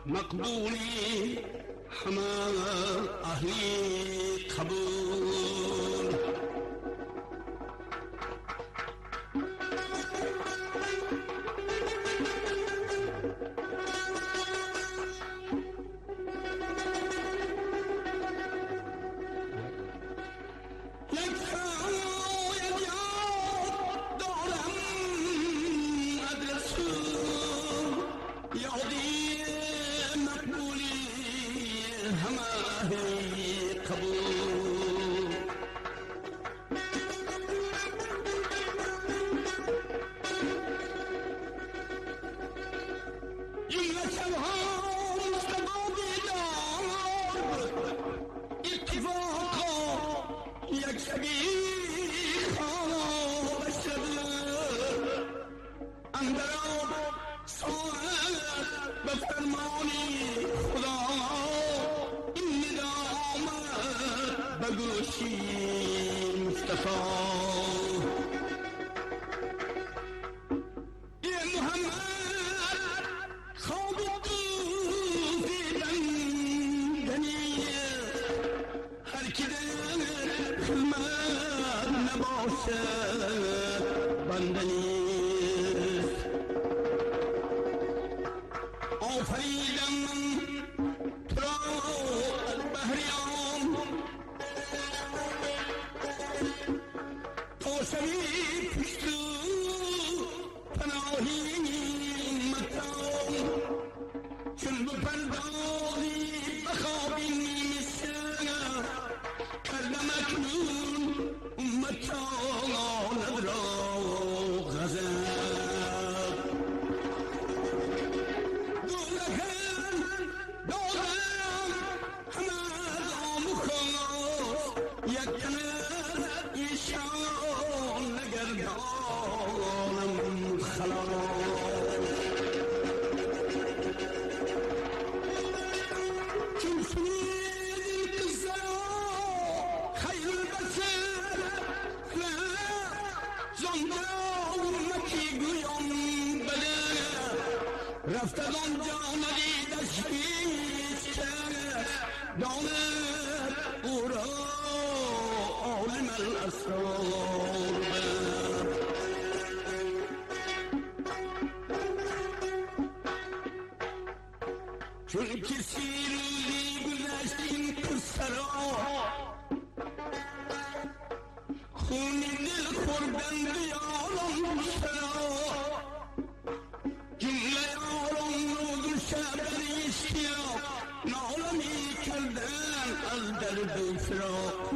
مقبولی همه اهلی قبول رفتگان جا ندیدش هیچ که داند او را عالم الاسرار چون کسی روزی گذشت این قصه را خون دل خوردن بیارم سرا جمله یارم روز و شب در اشتیاق نالمی کردن از درد و فراق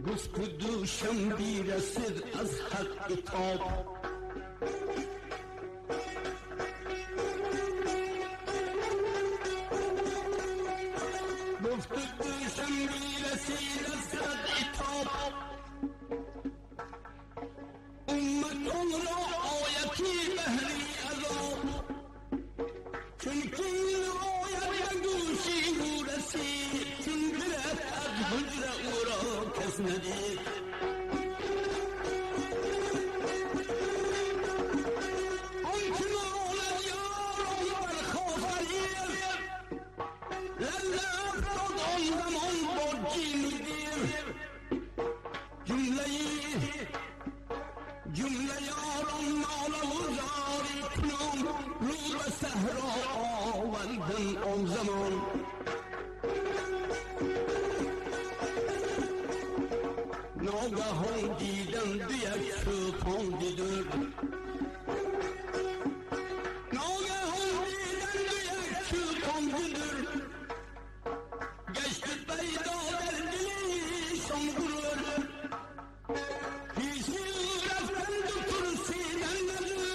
گفت دوشم بیرسد از حق تاب گفت دوشم بیرسد از حق تاب امتون را آیتی بهری عذاب چون کن آیت گوشی او رسید چون برد از حجر او را کس ندید آنچه آلد یارم بر خافریر لله افراد آن زمان با جیم دیر جمله یارم ناله و زاری آمدن آن زمان ناگهان دیدم یک چوپان دیدر ناگهان دیدم یک چوپان دیدر گشت پیدا در دلیشان گرور پیشی رفتن دو پرسیدن ندر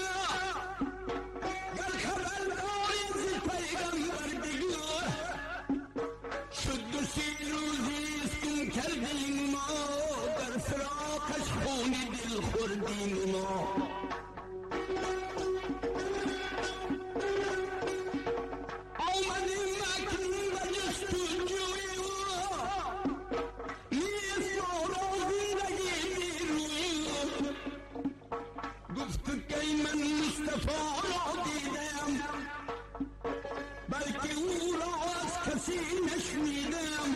گر خبر داری زی پیغمبر بگو شد دو سی روزیست کن کردیم ما در فراقش خون دل خوردیم ما آمدیم اکنون و جستجوی او نیست ما را زندگی بیروی گفت که من مصطفی را دیدم بلکه او را از کسی نشنیدم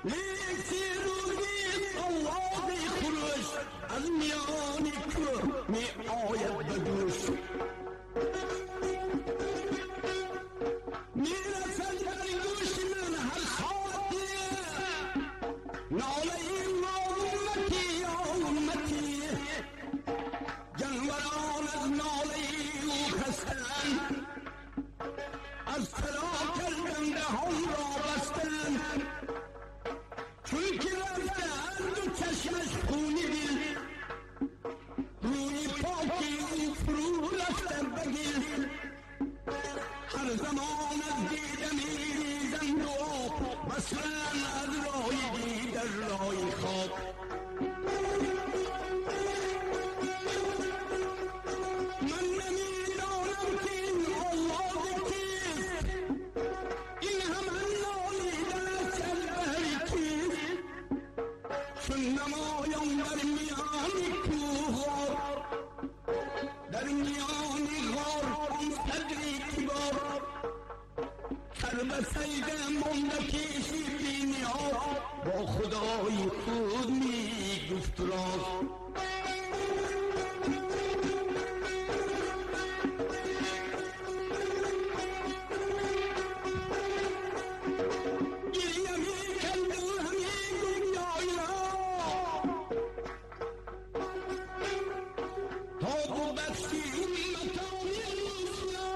لیک سی روزی آوازی خروش از میان کوه می آید به گوش می رسد در گوش من هر ساعتی ناله ما امتی یا امتی جانوران از ناله او خستند از فرا کردن دهان را بستند چون که رفتند و چشمش خونی دل روی پاکی او فرو رفتن بگیر هر زمان از دیدن ریزند و بسرن از رای دیگر رای خواب من نمیدانم که این آواز کیست این همان نالیدن از شبه کیست چون نمایان در میان کوه‌ها در میان غار آن صدری کبار سر به سجده مانده کشی بینی‌ها با خدای خود می گفت راز گریه می کند و همی دنیای را تا تو بخشی امتانی روسیا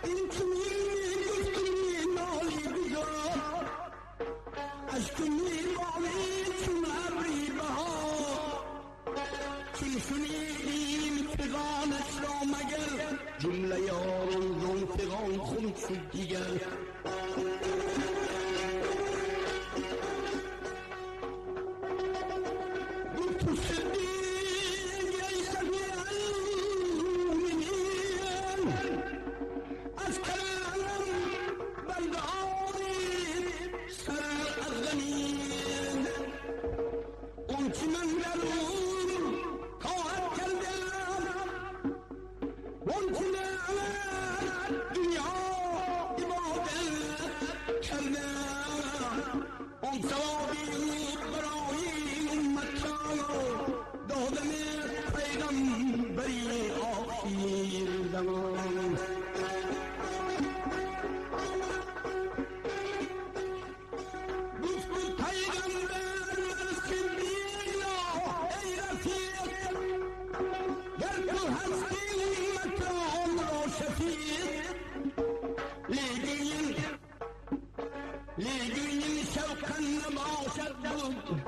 این چنین می گفت می نالی بگاه اشک می بالی چون ابری بها چون شنیدیم فغانش را مگر جمله یاران زن فغان خون شد دیگر گفت صدیق ای شفیع المؤمنین از کلام برداری سر از زمین اون چی من در اون خواهد کردم اون چی نعمت دنیا عبادت کردم اون ثوابی برای امت را دادن پیغمبری آخر زمان گفت پیغمبر صدیق ای رفیق گر تو هستی امت را شفیق لیکن این شوقا نباشد بود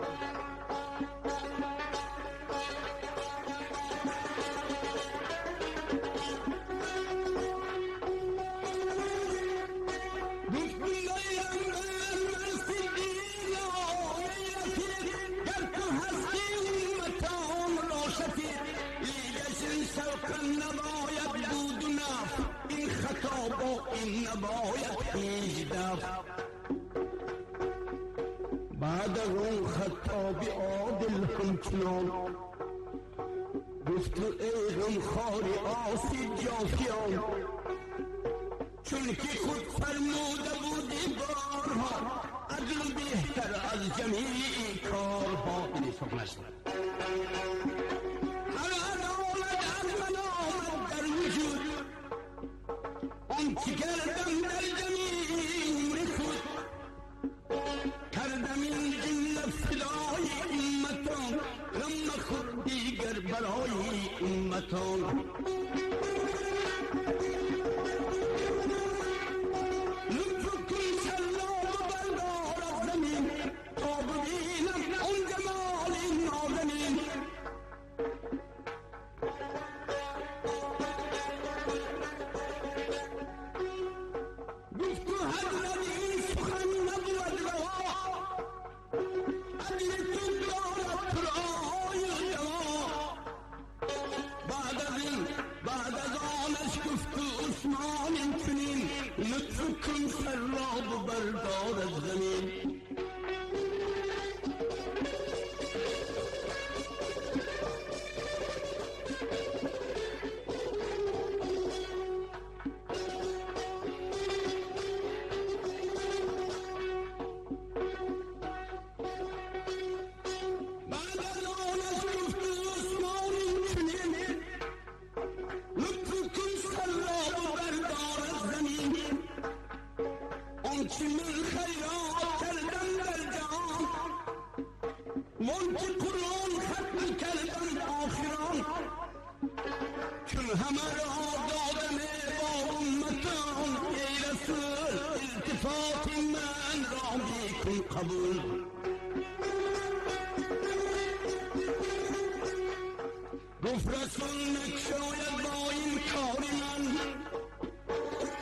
نباید بود و نفت این خطا با این نباید هیچ دفت بعد از اون خطاب عادل همچنان گفت ای غمخوار آسی جافیان چون که خود فرموده بودی بارها عدل بهتر از جمیع کارها این سخنش هر عدالت از من آمد در وجود چی کردم در جمیر خود کردم این جمله فدای امتان غم خود دیگر برای امتان لطفكم سراب بردار الزمين همه را دادم با امتان ای رسول التفات من را بیکن قبول گفت رسول نکشاید با این کار من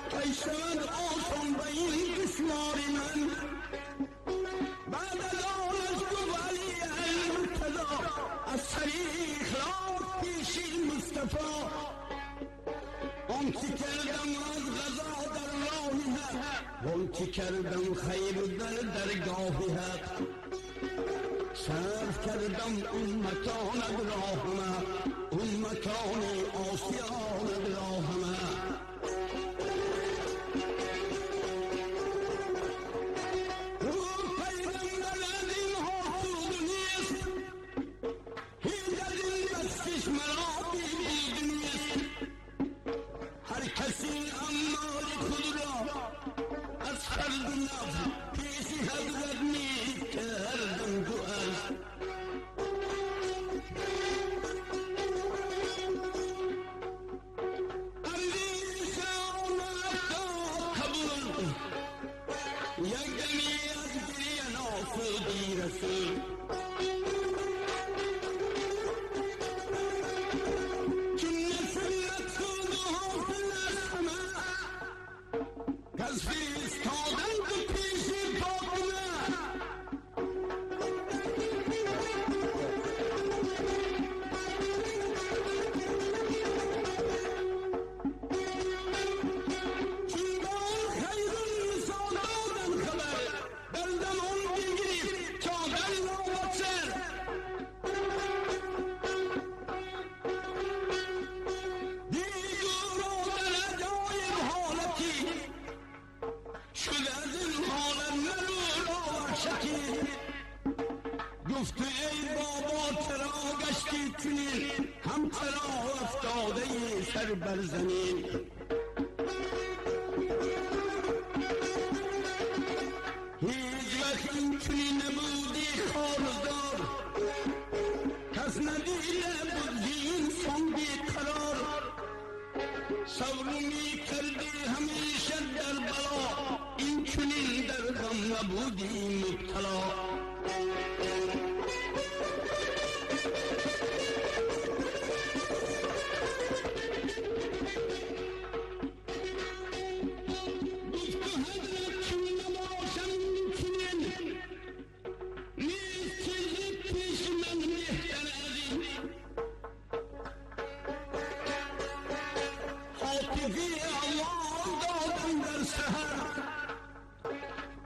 کی شود آسان به این دشوار من بعد از آنش گفت علی المرتضی از طریق را پیشی مصطفی آنچه کردم از غذا در راه حق آنچه کردم خیر در درگاه حق صرف کردم امتان راه امتان آسیان راه پیغمبر از این حاسود نیست هیچ از این دستش مرا دید نیست هر کسی اعمال خود را از فرد نفس پیش حضرت نیست کردم تو از اندیشه آمد تا قبول یک دمی از گریه ناسودی رسول گفت ای بابا چرا گشتی چنین هم چرا افتاده سر بر زمین هیچ وقت این چنین نبودی خاردار کس ندیده بود انسان بی قرار صبر می کردی همیشه در بلا این چنین در غم نبودی مبتلا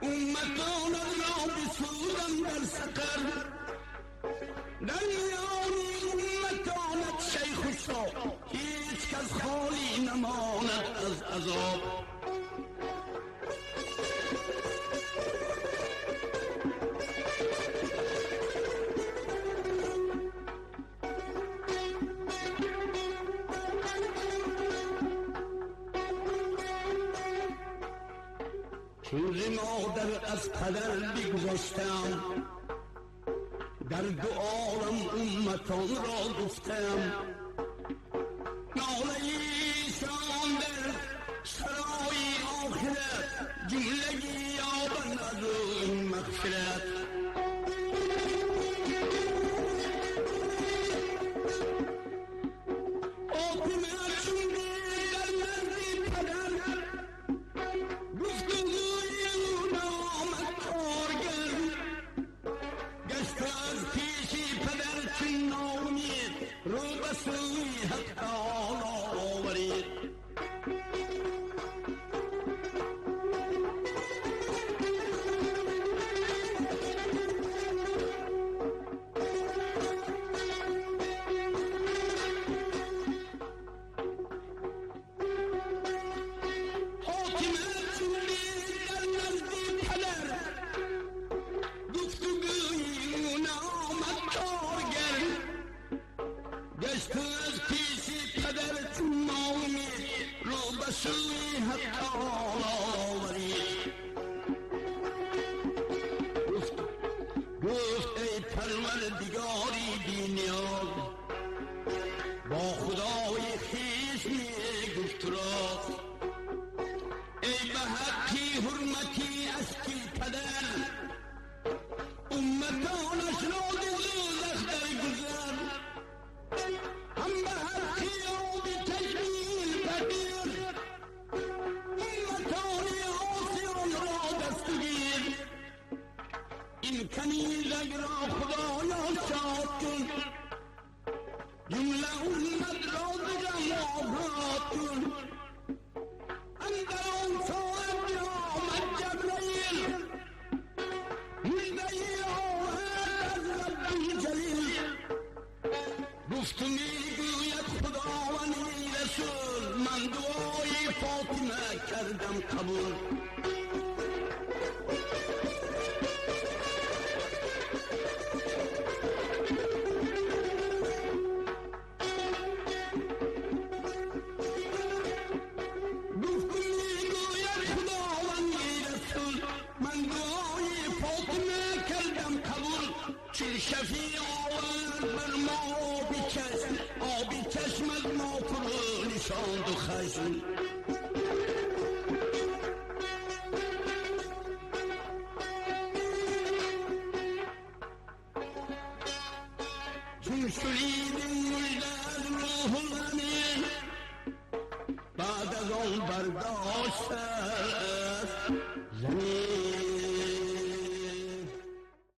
امتان را بسودم در سقر در میان امتانت شیخ شا هیچ کس خالی نماند از عذاب چون ز مادر از پدر بگذشتم، در دو عالم امتان را گفتم. ناله ایشان در سرای آخرت، جملگی یابند از این مغفرت. گفت ای پروردگاری بی نیاز، با خدای خویش میگفت راست. ای به حقی حرمتی از کی پدر، امتانش را دوزخ در گذر. هم به حقی آبی تشمیل فقیر، امتانی آسیان را دستگیر. این کنیزک را خدایا شاد کن، جمله امت را بجمع آباد کن. اندر آن صاحب قیامت جبرئیل، مژده آورد از رب جلیل. گفت میگوید خداوند رسول، من دعای فاطمه کردم قبول. شفیع آورد بر ما آبی چشم از ما فرو نشاند و خشم. چون شنیدیم مژده از روح الامین، بعد از آن برداشت است زمین.